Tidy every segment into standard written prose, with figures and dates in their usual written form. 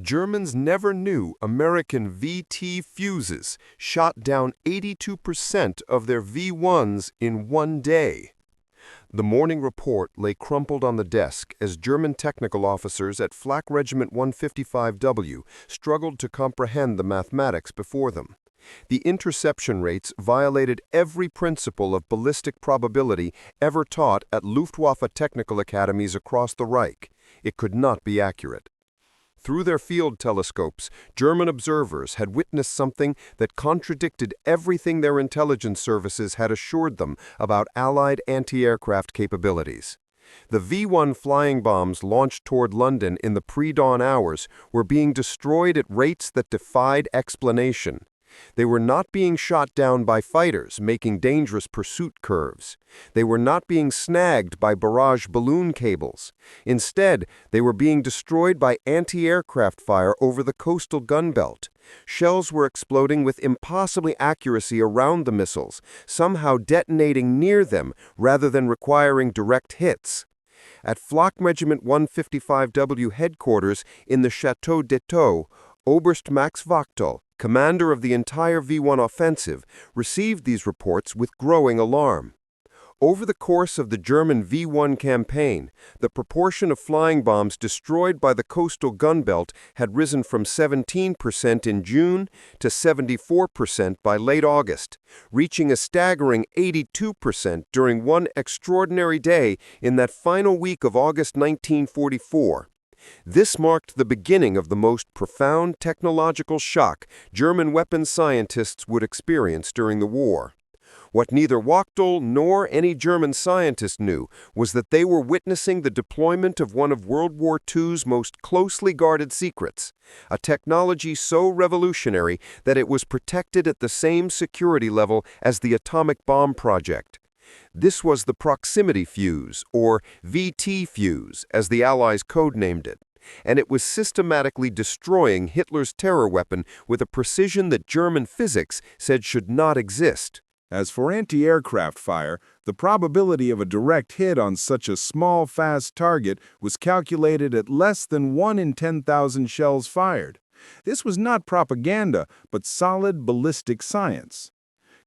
Germans never knew American VT fuses shot down 82% of their V-1s in one day. The morning report lay crumpled on the desk as German technical officers at Flak Regiment 155W struggled to comprehend the mathematics before them. The interception rates violated every principle of ballistic probability ever taught at Luftwaffe technical academies across the Reich. It could not be accurate. Through their field telescopes, German observers had witnessed something that contradicted everything their intelligence services had assured them about Allied anti-aircraft capabilities. The V-1 flying bombs launched toward London in the pre-dawn hours were being destroyed at rates that defied explanation. They were not being shot down by fighters making dangerous pursuit curves. They were not being snagged by barrage balloon cables. Instead, they were being destroyed by anti-aircraft fire over the coastal gun belt. Shells were exploding with impossible accuracy around the missiles, somehow detonating near them rather than requiring direct hits. At Flak Regiment 155W headquarters in the Château d'Etou, Oberst Max Wachtel, commander of the entire V-1 offensive, received these reports with growing alarm. Over the course of the German V-1 campaign, the proportion of flying bombs destroyed by the coastal gun belt had risen from 17% in June to 74% by late August, reaching a staggering 82% during one extraordinary day in that final week of August 1944. This marked the beginning of the most profound technological shock German weapons scientists would experience during the war. What neither Wachtel nor any German scientist knew was that they were witnessing the deployment of one of World War II's most closely guarded secrets, a technology so revolutionary that it was protected at the same security level as the atomic bomb project. This was the proximity fuse, or VT fuse, as the Allies codenamed it, and it was systematically destroying Hitler's terror weapon with a precision that German physics said should not exist. As for anti-aircraft fire, the probability of a direct hit on such a small, fast target was calculated at less than 1 in 10,000 shells fired. This was not propaganda, but solid ballistic science.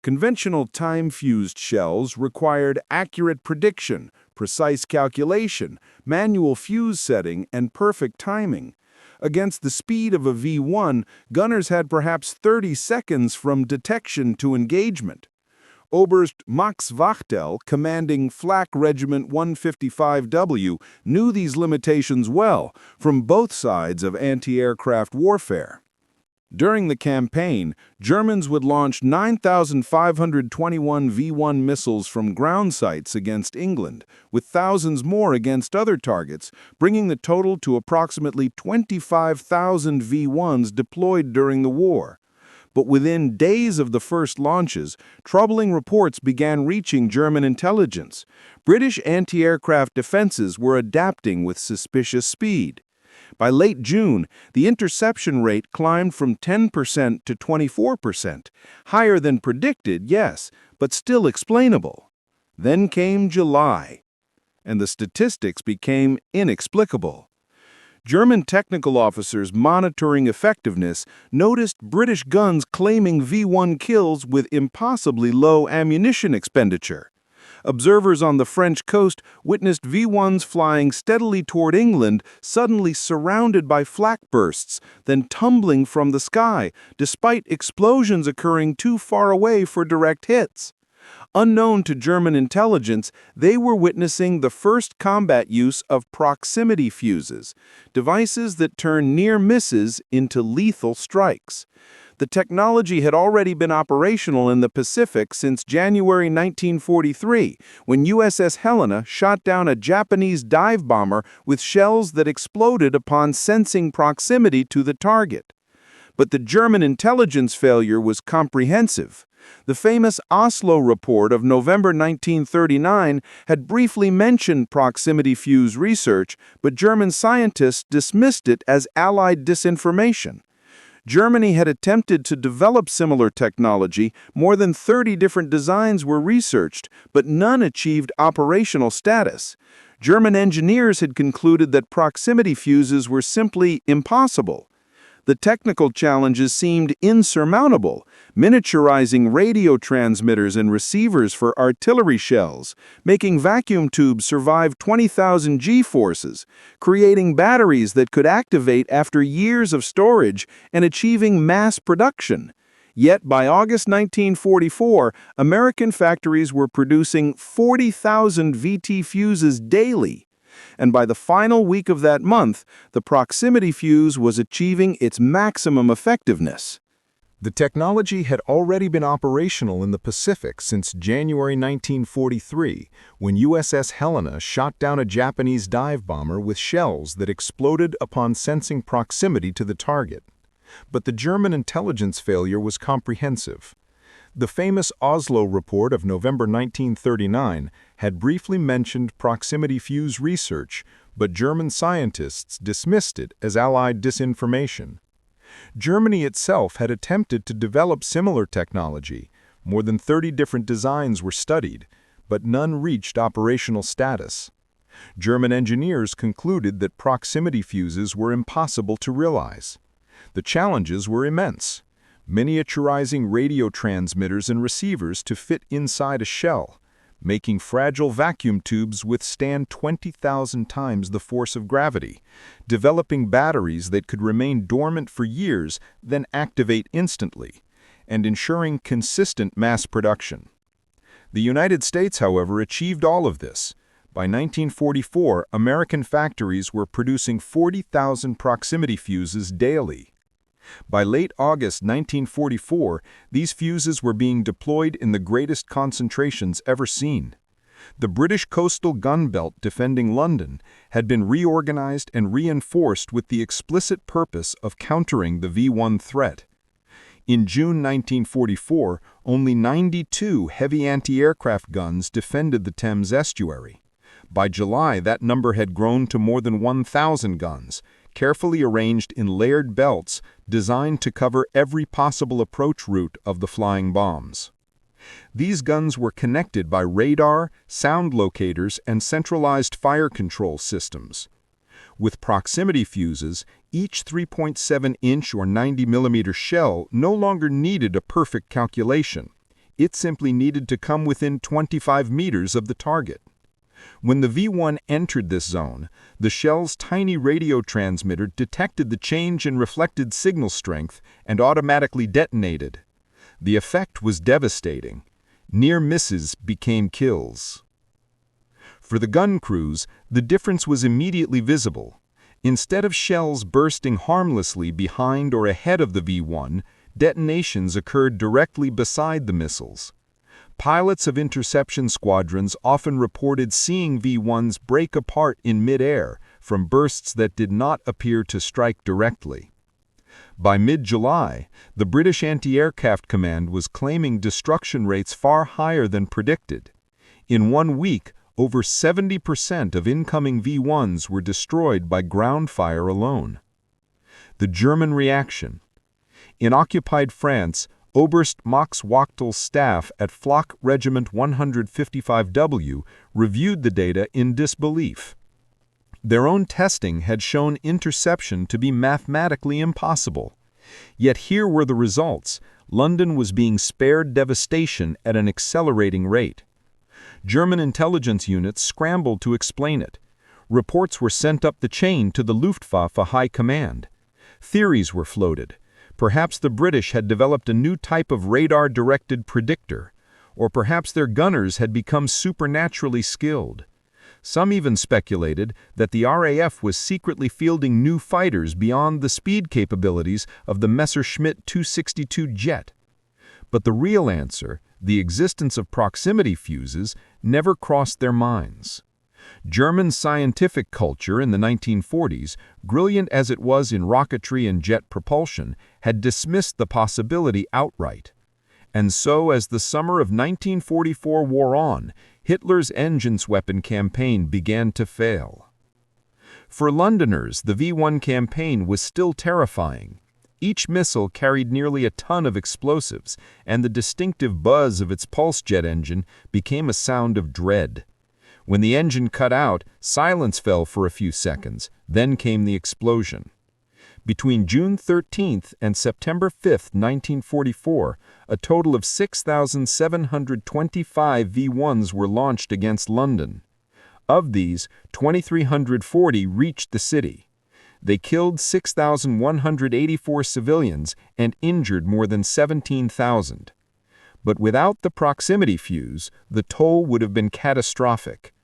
Conventional time-fused shells required accurate prediction, precise calculation, manual fuse setting, and perfect timing. Against the speed of a V-1, gunners had perhaps 30 seconds from detection to engagement. Oberst Max Wachtel, commanding Flak Regiment 155W, knew these limitations well from both sides of anti-aircraft warfare. During the campaign, Germans would launch 9,521 V-1 missiles from ground sites against England, with thousands more against other targets, bringing the total to approximately 25,000 V-1s deployed during the war. But within days of the first launches, troubling reports began reaching German intelligence. British anti-aircraft defenses were adapting with suspicious speed. By late June, the interception rate climbed from 10% to 24%, higher than predicted, yes, but still explainable. Then came July, and the statistics became inexplicable. German technical officers monitoring effectiveness noticed British guns claiming V-1 kills with impossibly low ammunition expenditure. Observers on the French coast witnessed V-1s flying steadily toward England, suddenly surrounded by flak bursts, then tumbling from the sky, despite explosions occurring too far away for direct hits. Unknown to German intelligence, they were witnessing the first combat use of proximity fuses, devices that turn near misses into lethal strikes. The technology had already been operational in the Pacific since January 1943, when USS Helena shot down a Japanese dive bomber with shells that exploded upon sensing proximity to the target. But the German intelligence failure was comprehensive. The famous Oslo report of November 1939 had briefly mentioned proximity fuse research, but German scientists dismissed it as Allied disinformation. Germany had attempted to develop similar technology. More than 30 different designs were researched, but none achieved operational status. German engineers had concluded that proximity fuses were simply impossible. The technical challenges seemed insurmountable, miniaturizing radio transmitters and receivers for artillery shells, making vacuum tubes survive 20,000 G-forces, creating batteries that could activate after years of storage, and achieving mass production. Yet by August 1944, American factories were producing 40,000 VT fuses daily. And by the final week of that month, the proximity fuse was achieving its maximum effectiveness. The technology had already been operational in the Pacific since January 1943, when USS Helena shot down a Japanese dive bomber with shells that exploded upon sensing proximity to the target. But the German intelligence failure was comprehensive. The famous Oslo report of November 1939 had briefly mentioned proximity fuse research, but German scientists dismissed it as Allied disinformation. Germany itself had attempted to develop similar technology. More than 30 different designs were studied, but none reached operational status. German engineers concluded that proximity fuses were impossible to realize. The challenges were immense. Miniaturizing radio transmitters and receivers to fit inside a shell, making fragile vacuum tubes withstand 20,000 times the force of gravity, developing batteries that could remain dormant for years, then activate instantly, and ensuring consistent mass production. The United States, however, achieved all of this. By 1944, American factories were producing 40,000 proximity fuses daily. By late August 1944, these fuses were being deployed in the greatest concentrations ever seen. The British coastal gun belt defending London had been reorganized and reinforced with the explicit purpose of countering the V-1 threat. In June 1944, only 92 heavy anti-aircraft guns defended the Thames estuary. By July, that number had grown to more than 1,000 guns, carefully arranged in layered belts designed to cover every possible approach route of the flying bombs. These guns were connected by radar, sound locators, and centralized fire control systems. With proximity fuses, each 3.7-inch or 90mm shell no longer needed a perfect calculation. It simply needed to come within 25 meters of the target. When the V-1 entered this zone, the shell's tiny radio transmitter detected the change in reflected signal strength and automatically detonated. The effect was devastating. Near misses became kills. For the gun crews, the difference was immediately visible. Instead of shells bursting harmlessly behind or ahead of the V-1, detonations occurred directly beside the missiles. Pilots of interception squadrons often reported seeing V-1s break apart in mid-air from bursts that did not appear to strike directly. By mid-July, the British Anti-Aircraft Command was claiming destruction rates far higher than predicted. In 1 week, over 70% of incoming V-1s were destroyed by ground fire alone. The German reaction. In occupied France, Oberst Max Wachtel's staff at Flak Regiment 155W reviewed the data in disbelief. Their own testing had shown interception to be mathematically impossible. Yet here were the results. London was being spared devastation at an accelerating rate. German intelligence units scrambled to explain it. Reports were sent up the chain to the Luftwaffe High Command. Theories were floated. Perhaps the British had developed a new type of radar-directed predictor, or perhaps their gunners had become supernaturally skilled. Some even speculated that the RAF was secretly fielding new fighters beyond the speed capabilities of the Messerschmitt 262 jet. But the real answer, the existence of proximity fuses, never crossed their minds. German scientific culture in the 1940s, brilliant as it was in rocketry and jet propulsion, had dismissed the possibility outright. And so, as the summer of 1944 wore on, Hitler's engines weapon campaign began to fail. For Londoners, the V-1 campaign was still terrifying. Each missile carried nearly a ton of explosives, and the distinctive buzz of its pulse jet engine became a sound of dread. When the engine cut out, silence fell for a few seconds, then came the explosion. Between June 13 and September 5, 1944, a total of 6,725 V-1s were launched against London. Of these, 2,340 reached the city. They killed 6,184 civilians and injured more than 17,000. But without the proximity fuse, the toll would have been catastrophic.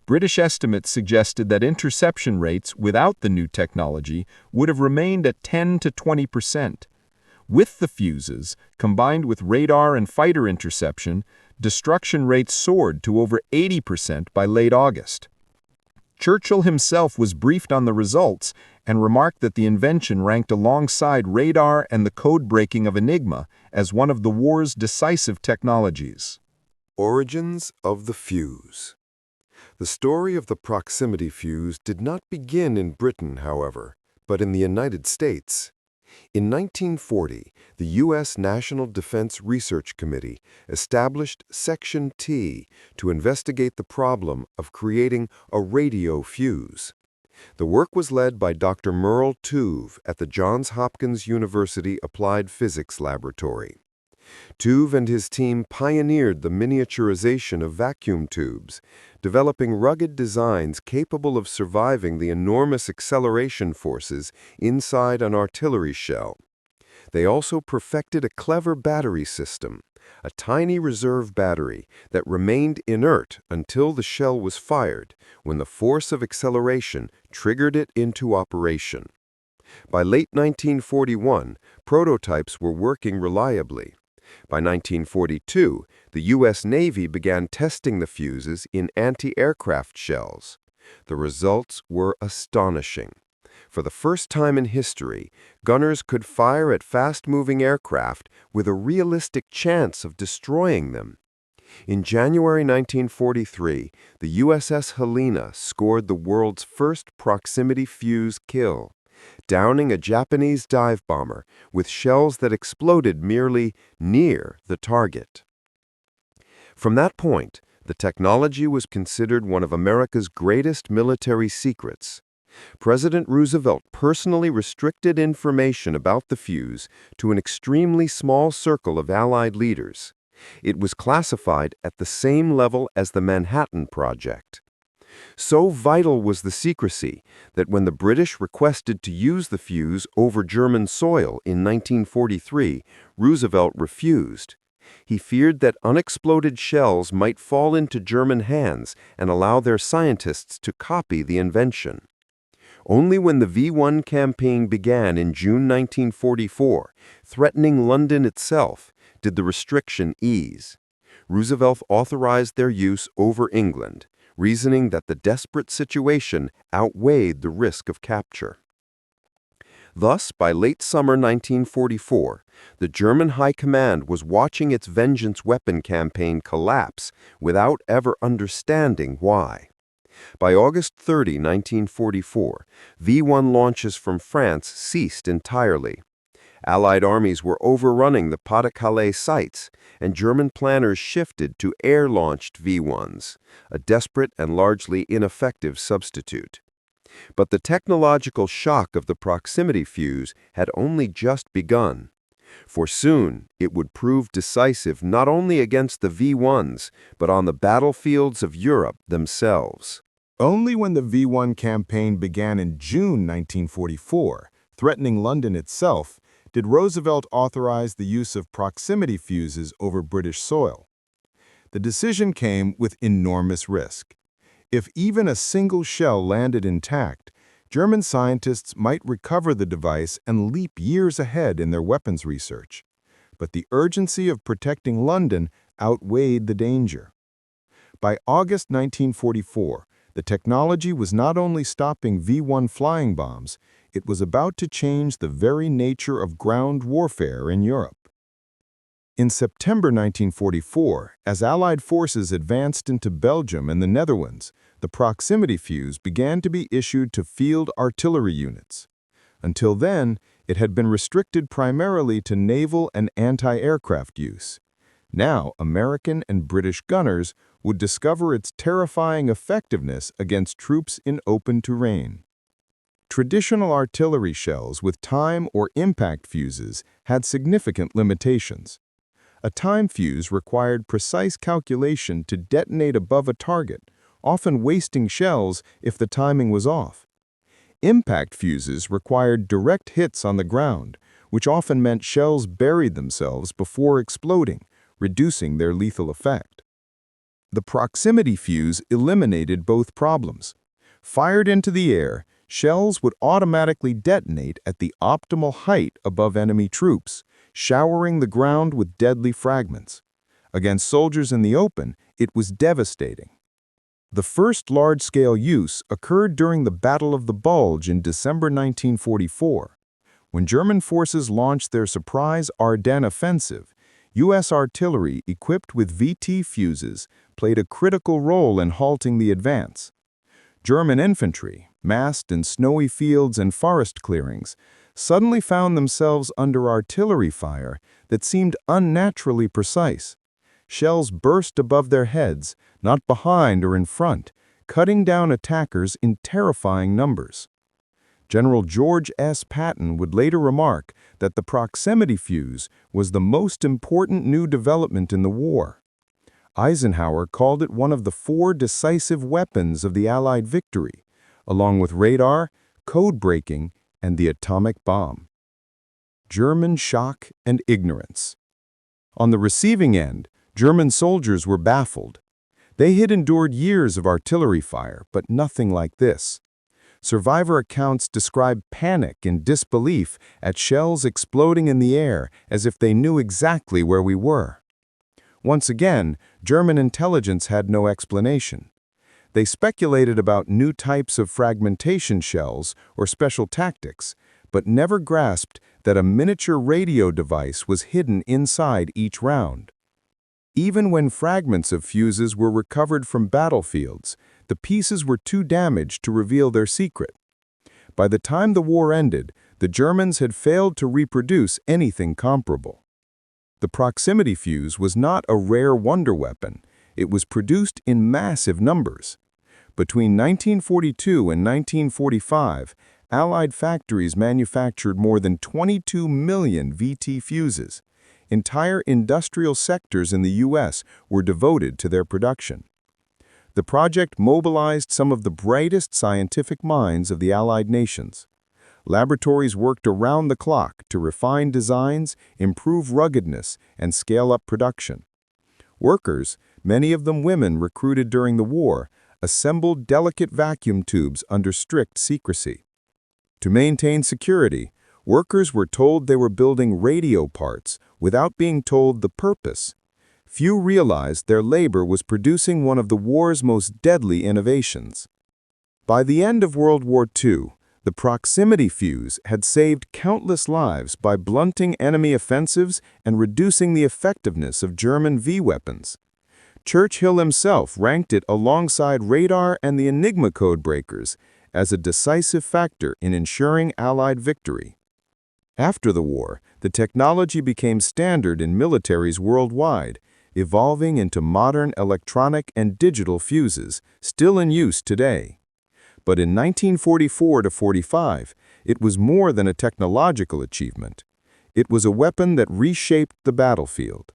British estimates suggested that interception rates without the new technology would have remained at 10 to 20%. With the fuses, combined with radar and fighter interception, destruction rates soared to over 80% by late August. Churchill himself was briefed on the results and remarked that the invention ranked alongside radar and the code breaking of Enigma as one of the war's decisive technologies. Origins of the fuse. The story of the proximity fuse did not begin in Britain, however, but in the United States. In 1940, the U.S. National Defense Research Committee established Section T to investigate the problem of creating a radio fuse. The work was led by Dr. Merle Tuve at the Johns Hopkins University Applied Physics Laboratory. Tuve and his team pioneered the miniaturization of vacuum tubes, developing rugged designs capable of surviving the enormous acceleration forces inside an artillery shell. They also perfected a clever battery system, a tiny reserve battery that remained inert until the shell was fired, when the force of acceleration triggered it into operation. By late 1941, prototypes were working reliably. By 1942, the U.S. Navy began testing the fuses in anti-aircraft shells. The results were astonishing. For the first time in history, gunners could fire at fast-moving aircraft with a realistic chance of destroying them. In January 1943, the USS Helena scored the world's first proximity fuse kill, downing a Japanese dive bomber with shells that exploded merely near the target. From that point, the technology was considered one of America's greatest military secrets. President Roosevelt personally restricted information about the fuse to an extremely small circle of Allied leaders. It was classified at the same level as the Manhattan Project. So vital was the secrecy that when the British requested to use the fuse over German soil in 1943, Roosevelt refused. He feared that unexploded shells might fall into German hands and allow their scientists to copy the invention. Only when the V-1 campaign began in June 1944, threatening London itself, did the restriction ease. Roosevelt authorized their use over England, reasoning that the desperate situation outweighed the risk of capture. Thus, by late summer 1944, the German High Command was watching its vengeance weapon campaign collapse without ever understanding why. By August 30, 1944, V-1 launches from France ceased entirely. Allied armies were overrunning the Pas-de-Calais sites, and German planners shifted to air-launched V-1s, a desperate and largely ineffective substitute. But the technological shock of the proximity fuse had only just begun. For soon, it would prove decisive not only against the V-1s, but on the battlefields of Europe themselves. Only when the V-1 campaign began in June 1944, threatening London itself, did Roosevelt authorize the use of proximity fuses over British soil. The decision came with enormous risk. If even a single shell landed intact, German scientists might recover the device and leap years ahead in their weapons research. But the urgency of protecting London outweighed the danger. By August 1944, the technology was not only stopping V-1 flying bombs, it was about to change the very nature of ground warfare in Europe. In September 1944, as Allied forces advanced into Belgium and the Netherlands, the proximity fuse began to be issued to field artillery units. Until then, it had been restricted primarily to naval and anti-aircraft use. Now, American and British gunners would discover its terrifying effectiveness against troops in open terrain. Traditional artillery shells with time or impact fuses had significant limitations. A time fuse required precise calculation to detonate above a target, often wasting shells if the timing was off. Impact fuses required direct hits on the ground, which often meant shells buried themselves before exploding, reducing their lethal effect. The proximity fuse eliminated both problems. Fired into the air, shells would automatically detonate at the optimal height above enemy troops, showering the ground with deadly fragments. Against soldiers in the open, it was devastating. The first large-scale use occurred during the Battle of the Bulge in December 1944. When German forces launched their surprise Ardennes offensive, U.S. artillery equipped with VT fuses played a critical role in halting the advance. German infantry, massed in snowy fields and forest clearings, suddenly found themselves under artillery fire that seemed unnaturally precise. Shells burst above their heads, not behind or in front, cutting down attackers in terrifying numbers. General George S. Patton would later remark that the proximity fuse was the most important new development in the war. Eisenhower called it one of the 4 decisive weapons of the Allied victory, along with radar, code breaking, and the atomic bomb. German shock and ignorance. On the receiving end, German soldiers were baffled. They had endured years of artillery fire, but nothing like this. Survivor accounts describe panic and disbelief at shells exploding in the air as if they knew exactly where we were. Once again, German intelligence had no explanation. They speculated about new types of fragmentation shells or special tactics, but never grasped that a miniature radio device was hidden inside each round. Even when fragments of fuses were recovered from battlefields, the pieces were too damaged to reveal their secret. By the time the war ended, the Germans had failed to reproduce anything comparable. The proximity fuse was not a rare wonder weapon. It was produced in massive numbers. Between 1942 and 1945, Allied factories manufactured more than 22 million VT fuses. Entire industrial sectors in the U.S. were devoted to their production. The project mobilized some of the brightest scientific minds of the Allied nations. Laboratories worked around the clock to refine designs, improve ruggedness, and scale up production. Workers, many of them women recruited during the war, assembled delicate vacuum tubes under strict secrecy. To maintain security, workers were told they were building radio parts without being told the purpose. Few realized their labor was producing one of the war's most deadly innovations. By the end of World War II, the proximity fuse had saved countless lives by blunting enemy offensives and reducing the effectiveness of German V-weapons. Churchill himself ranked it alongside radar and the Enigma code breakers as a decisive factor in ensuring Allied victory. After the war, the technology became standard in militaries worldwide, evolving into modern electronic and digital fuses, still in use today. But in 1944 to 45, it was more than a technological achievement. It was a weapon that reshaped the battlefield.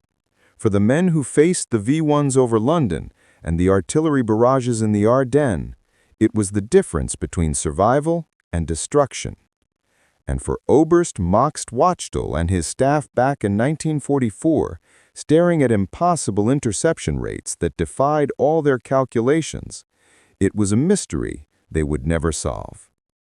For the men who faced the V-1s over London and the artillery barrages in the Ardennes, it was the difference between survival and destruction. And for Oberst Max Wachtel and his staff back in 1944, staring at impossible interception rates that defied all their calculations, it was a mystery they would never solve.